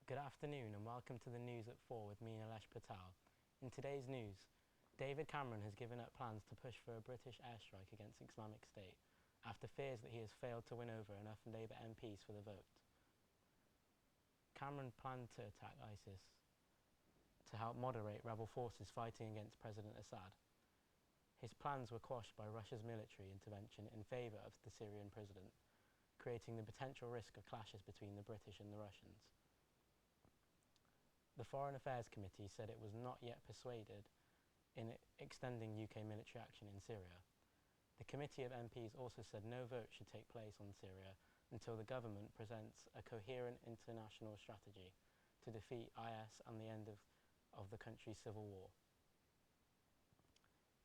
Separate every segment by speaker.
Speaker 1: Good afternoon and welcome to the news at 4 with me, Nilesh Patel. In today's news, David Cameron has given up plans to push for a British airstrike against Islamic State after fears that he has failed to win over enough Labour MPs for the vote. Cameron planned to attack ISIS to help moderate rebel forces fighting against President Assad. His plans were quashed by Russia's military intervention in favour of the Syrian president, creating the potential risk of clashes between the British and the Russians. The Foreign Affairs Committee said it was not yet persuaded in extending UK military action in Syria. The Committee of MPs also said no vote should take place on Syria until the government presents a coherent international strategy to defeat IS and the end of the country's civil war.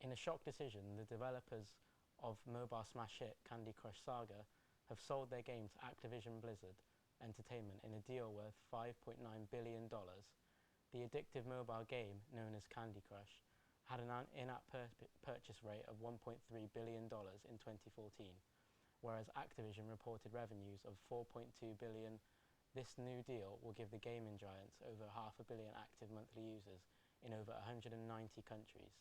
Speaker 1: In a shock decision, the developers of mobile smash hit Candy Crush Saga have sold their game to Activision Blizzard Entertainment in a deal worth $5.9 billion. The addictive mobile game, known as Candy Crush, had an in-app purchase rate of $1.3 billion in 2014, whereas Activision reported revenues of $4.2 billion. This new deal will give the gaming giants over 500 million active monthly users in over 190 countries.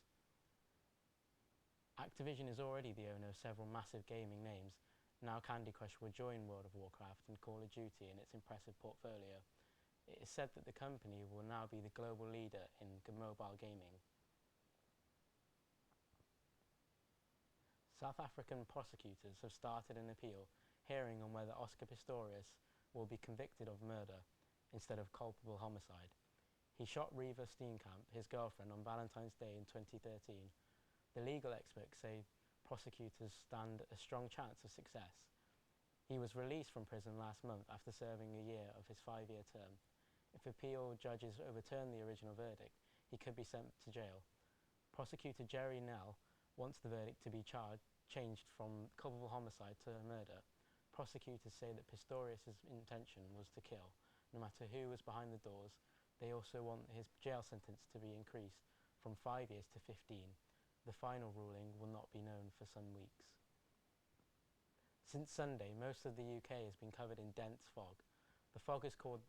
Speaker 1: Activision is already the owner of several massive gaming names. Now Candy Crush will join World of Warcraft and Call of Duty in its impressive portfolio. It is said that the company will now be the global leader in mobile gaming. South African prosecutors have started an appeal hearing on whether Oscar Pistorius will be convicted of murder instead of culpable homicide. He shot Reeva Steenkamp, his girlfriend, on Valentine's Day in 2013. The legal experts say prosecutors stand a strong chance of success. He was released from prison last month after serving a year of his 5-year term. If appeal judges overturn the original verdict, he could be sent to jail. Prosecutor Jerry Nell wants the verdict to be changed from culpable homicide to murder. Prosecutors say that Pistorius' intention was to kill, no matter who was behind the doors. They also want his jail sentence to be increased from 5 years to 15. The final ruling will not be known for some weeks. Since Sunday, most of the UK has been covered in dense fog. The fog has caused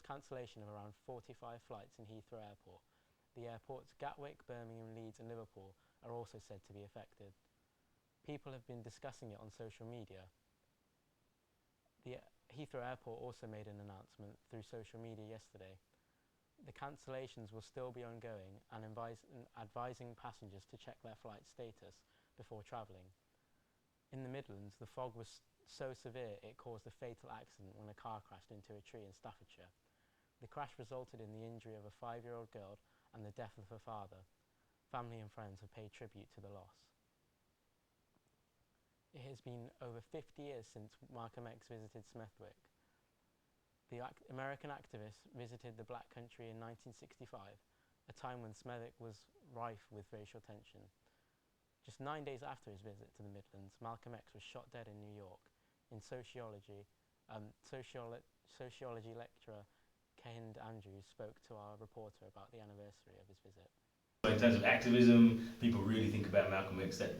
Speaker 1: cancellation of around 45 flights in Heathrow Airport. The airports Gatwick, Birmingham, Leeds and Liverpool are also said to be affected. People have been discussing it on social media. The Heathrow Airport also made an announcement through social media yesterday. The cancellations will still be ongoing and advising passengers to check their flight status before travelling. In the Midlands, the fog was so severe it caused a fatal accident when a car crashed into a tree in Staffordshire. The crash resulted in the injury of a 5-year-old girl and the death of her father. Family and friends have paid tribute to the loss. It has been over 50 years since Malcolm X visited Smethwick. The American activist visited the Black Country in 1965, a time when Smethwick was rife with racial tension. Just 9 days after his visit to the Midlands, Malcolm X was shot dead in New York. In sociology, sociology lecturer Kehind Andrews spoke to our reporter about the anniversary of his visit.
Speaker 2: In terms of activism, people really think about Malcolm X, that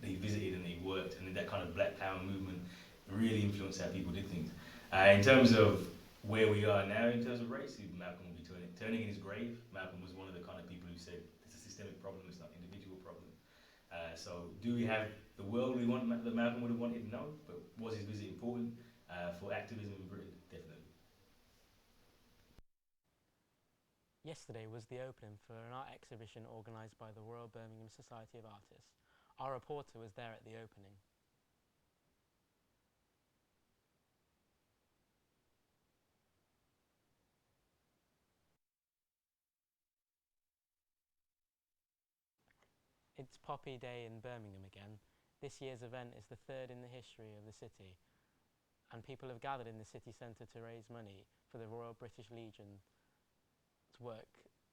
Speaker 2: he visited and he worked, and that kind of Black Power movement really influenced how people did things. In terms of where we are now, in terms of race, Malcolm will be turning in his grave. Malcolm was one of the kind of people who said it's a systemic problem, it's not an individual problem. So do we have the world we want that Malcolm would have wanted? No, but was his visit important for activism in Britain? Definitely.
Speaker 1: Yesterday was the opening for an art exhibition organised by the Royal Birmingham Society of Artists. Our reporter was there at the opening. It's Poppy Day in Birmingham again. This year's event is the third in the history of the city, and people have gathered in the city centre to raise money for the Royal British Legion's work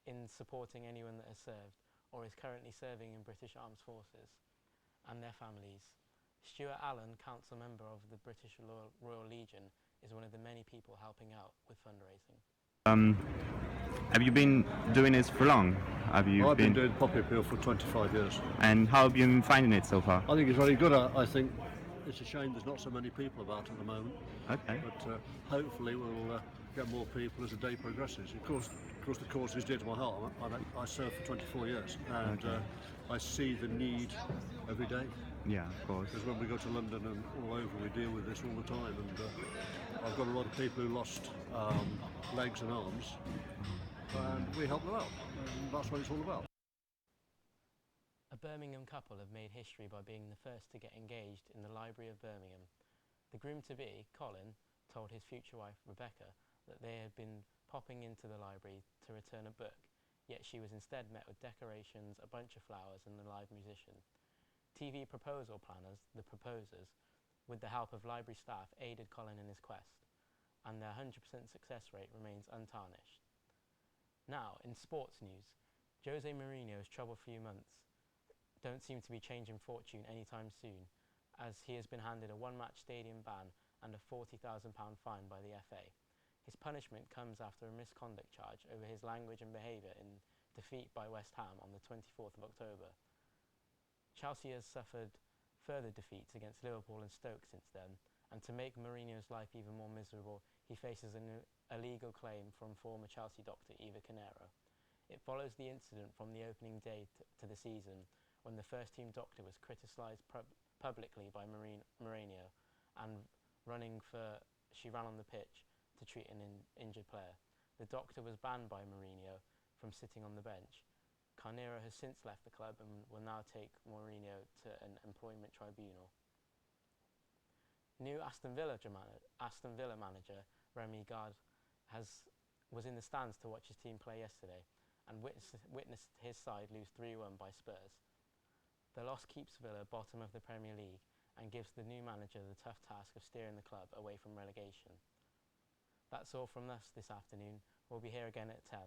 Speaker 1: in supporting anyone that has served or is currently serving in British Armed Forces and their families. Stuart Allen, council member of the British Royal Legion, is one of the many people helping out with fundraising.
Speaker 3: Have you been doing this for long?
Speaker 4: I've been doing Poppy Appeal for 25 years.
Speaker 3: And how have you been finding it so far?
Speaker 4: I think it's very good. I think it's a shame there's not so many people about at the moment.
Speaker 3: Okay.
Speaker 4: But hopefully we'll get more people as the day progresses. Of course, the cause is dear to my heart. I served for 24 years, and I see the need every day.
Speaker 3: Yeah, of course.
Speaker 4: Because when we go to London and all over, we deal with this all the time, and I've got a lot of people who lost legs and arms, and we help them out, and that's what it's all about.
Speaker 1: A Birmingham couple have made history by being the first to get engaged in the Library of Birmingham. The groom-to-be, Colin, told his future wife, Rebecca, that they had been popping into the library to return a book, yet she was instead met with decorations, a bunch of flowers and a live musician. TV proposal planners, the proposers, with the help of library staff, aided Colin in his quest, and their 100% success rate remains untarnished. Now, in sports news, Jose Mourinho's troubled few months don't seem to be changing fortune anytime soon, as he has been handed a one-match stadium ban and a £40,000 fine by the FA. His punishment comes after a misconduct charge over his language and behaviour in defeat by West Ham on the 24th of October. Chelsea has suffered further defeats against Liverpool and Stoke since then, and to make Mourinho's life even more miserable, he faces a legal claim from former Chelsea doctor Eva Canero. It follows the incident from the opening day to the season, when the first-team doctor was criticised publicly by Mourinho, and she ran on the pitch to treat an injured player. The doctor was banned by Mourinho from sitting on the bench. Carnero has since left the club and will now take Mourinho to an employment tribunal. New Aston Villa manager Remi Garde was in the stands to watch his team play yesterday and witnessed his side lose 3-1 by Spurs. The loss keeps Villa bottom of the Premier League and gives the new manager the tough task of steering the club away from relegation. That's all from us this afternoon. We'll be here again at 10.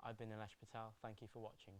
Speaker 1: I've been Nilesh Patel. Thank you for watching.